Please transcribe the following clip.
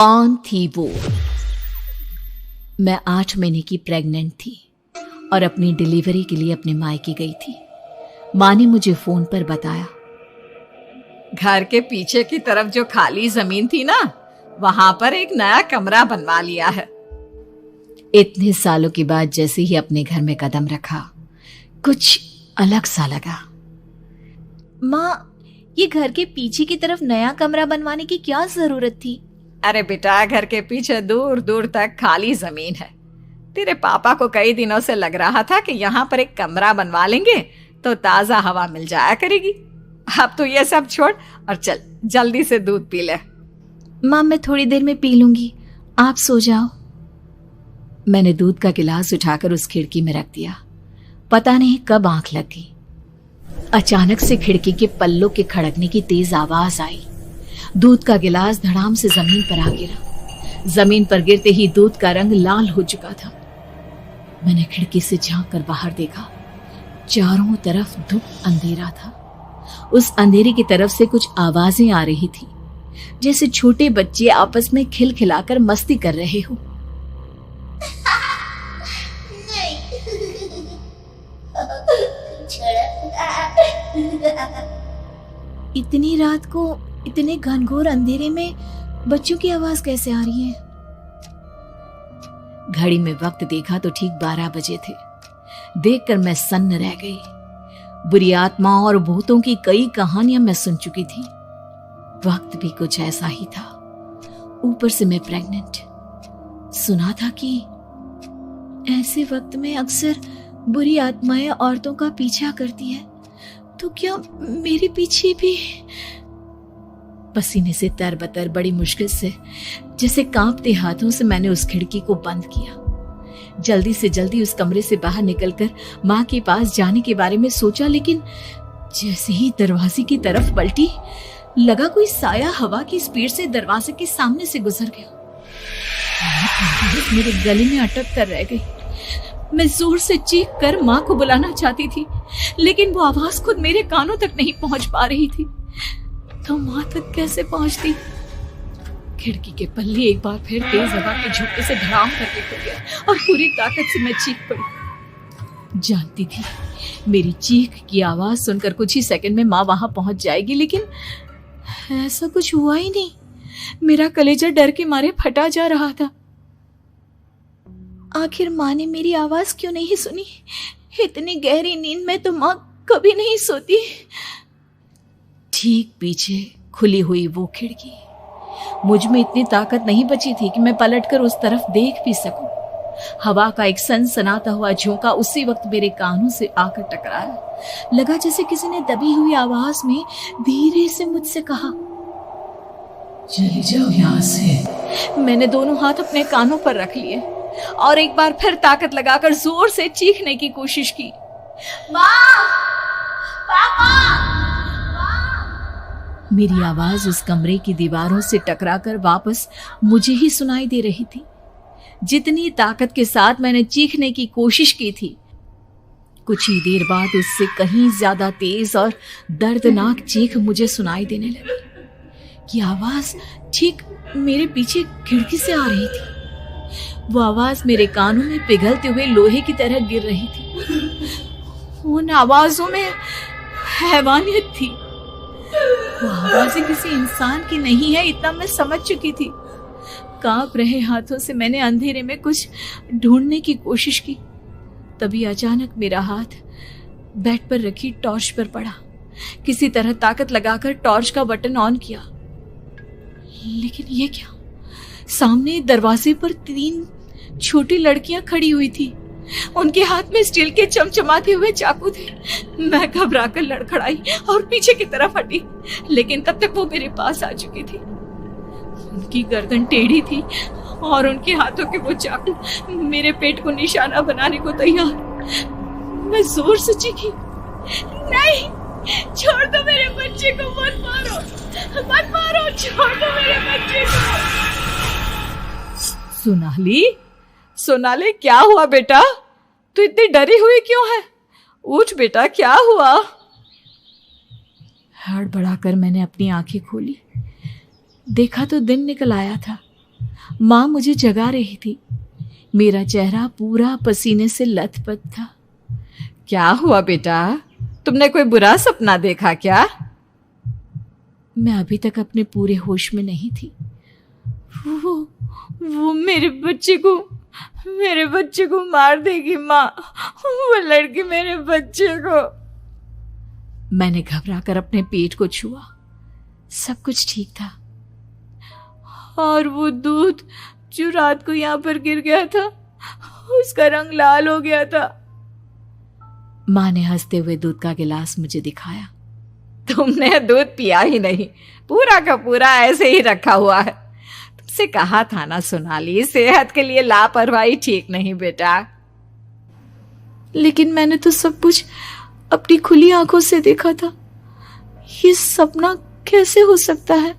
कौन थी वो? मैं 8 महीने की प्रेग्नेंट थी और अपनी डिलीवरी के लिए अपने मायके गई थी। माँ ने मुझे फोन पर बताया, घर के पीछे की तरफ जो खाली जमीन थी ना, वहां पर एक नया कमरा बनवा लिया है। इतने सालों के बाद जैसे ही अपने घर में कदम रखा, कुछ अलग सा लगा। माँ, ये घर के पीछे की तरफ नया कमरा बनवाने की क्या जरूरत थी? अरे बेटा, घर के पीछे दूर दूर तक खाली जमीन है। तेरे पापा को कई दिनों से लग रहा था कि यहाँ पर एक कमरा बनवा लेंगे तो ताजा हवा मिल जाया करेगी। अब तो ये सब छोड़ और चल जल्दी से दूध पी ले। माँ, मैं थोड़ी देर में पी लूंगी, आप सो जाओ। मैंने दूध का गिलास उठाकर उस खिड़की में रख दिया। पता नहीं कब आंख लग गई। अचानक से खिड़की के पल्लों के खड़कने की तेज आवाज आई। दूध का गिलास धड़ाम से जमीन पर आ गिरा। जमीन पर गिरते ही दूध का रंग लाल हो चुका था। मैंने खिड़की से झांक कर बाहर देखा। चारों तरफ धूप अंधेरा था। उस अंधेरे की तरफ से कुछ आवाजें आ रही थी, जैसे छोटे बच्चे आपस में खिलखिलाकर मस्ती कर रहे हो। इतनी रात को इतने घनघोर अंधेरे में बच्चों की आवाज कैसे आ रही है? घड़ी में वक्त देखा तो ठीक 12 बजे थे। देखकर मैं सन्न रह गई। बुरी आत्मा और भूतों की कई कहानियां मैं सुन चुकी थी। वक्त भी कुछ ऐसा ही था। ऊपर से मैं प्रेग्नेंट। सुना था कि ऐसे वक्त में अक्सर बुरी आत्माएं औरतों का पीछा करती है, तो क्या मेरे पीछे भी? पसीने से तरबतर बड़ी मुश्किल से, जैसे कांपते हाथों से मैंने उस खिड़की को बंद किया। जल्दी से जल्दी उस कमरे से बाहर निकलकर माँ के पास जाने के बारे में सोचा, लेकिन जैसे ही दरवाजे की तरफ पलटी, लगा कोई साया हवा की स्पीड से दरवाजे के सामने से गुजर गया। मेरे गले में अटक कर रह गई। मैं जोर से चीख कर माँ को बुलाना चाहती थी, लेकिन वो आवाज खुद मेरे कानों तक नहीं पहुंच पा रही थी। तो माँ तक कैसे पहुंचती? खिड़की के पल्ले एक बार फिर तेज हवा के झोंके से धड़ाम करके खुल गया और पूरी ताकत से मैं चीख पड़ी। जानती थी मेरी चीख की आवाज सुनकर कुछ ही सेकंड में माँ वहां पहुंच जाएगी, लेकिन ऐसा कुछ हुआ ही नहीं। मेरा कलेजा डर के मारे फटा जा रहा था। आखिर माँ ने मेरी आवाज क्यों नहीं सुनी? इतनी गहरी नींद में तो माँ कभी नहीं सोती। ठीक पीछे खुली हुई वो खिड़की। मुझ में इतनी ताकत नहीं बची थी कि मैं पलटकर उस तरफ देख भी सकूं। हवा का एक सनसनाता हुआ झोंका उसी वक्त मेरे कानों से आकर टकराया। लगा जैसे किसी ने दबी हुई आवाज में धीरे से मुझसे कहा, चली जाओ यहाँ से। मैंने दोनों हाथ अपने कानों पर रख लिए और एक बार फिर ताकत लगाकर जोर से चीखने की कोशिश की। माँ! पापा! मेरी आवाज उस कमरे की दीवारों से टकराकर वापस मुझे ही सुनाई दे रही थी। जितनी ताकत के साथ मैंने चीखने की कोशिश की थी, कुछ ही देर बाद उससे कहीं ज्यादा तेज और दर्दनाक चीख मुझे सुनाई देने लगी। ये आवाज ठीक मेरे पीछे खिड़की से आ रही थी। वो आवाज मेरे कानों में पिघलते हुए लोहे की तरह गिर रही थी। उन आवाजों में हैवानियत थी। वो आवाजें किसी इंसान की नहीं है, इतना मैं समझ चुकी थी। कांप रहे हाथों से मैंने अंधेरे में कुछ ढूंढने की कोशिश की। तभी अचानक मेरा हाथ बेड पर रखी टॉर्च पर पड़ा। किसी तरह ताकत लगाकर टॉर्च का बटन ऑन किया, लेकिन ये क्या? सामने दरवाजे पर 3 छोटी लड़कियां खड़ी हुई थी। उनके हाथ में स्टील के चमचमाते हुए चाकू थे। मैं घबराकर लड़खड़ाई और पीछे की तरफ हटी, लेकिन तब तक वो मेरे पास आ चुकी थी। उनकी गर्दन टेढ़ी थी और उनके हाथों के वो चाकू मेरे पेट को निशाना बनाने को तैयार। मैं जोर से चीखी, नहीं, छोड़ दो मेरे बच्चे को, मत मारो, मत मारो, छोड़ दो मेरे बच्चे को। सोनाली, क्या हुआ बेटा? तू इतनी डरी हुई क्यों है? उठ बेटा, क्या हुआ? हड़बड़ाकर मैंने अपनी आंखें खोली। देखा तो दिन निकल आया था। माँ मुझे जगा रही थी। मेरा चेहरा पूरा पसीने से लथपथ था। क्या हुआ बेटा, तुमने कोई बुरा सपना देखा क्या? मैं अभी तक अपने पूरे होश में नहीं थी। वो मेरे बच्चे को मार देगी माँ, वो लड़की मेरे बच्चे को। मैंने घबराकर अपने पेट को छुआ। सब कुछ ठीक था। और वो दूध जो रात को यहाँ पर गिर गया था, उसका रंग लाल हो गया था। माँ ने हंसते हुए दूध का गिलास मुझे दिखाया। तुमने दूध पिया ही नहीं, पूरा का पूरा ऐसे ही रखा हुआ है। तुमसे कहा था ना सोनाली, सेहत के लिए लापरवाही ठीक नहीं बेटा। लेकिन मैंने तो सब कुछ अपनी खुली आंखों से देखा था। ये सपना कैसे हो सकता है?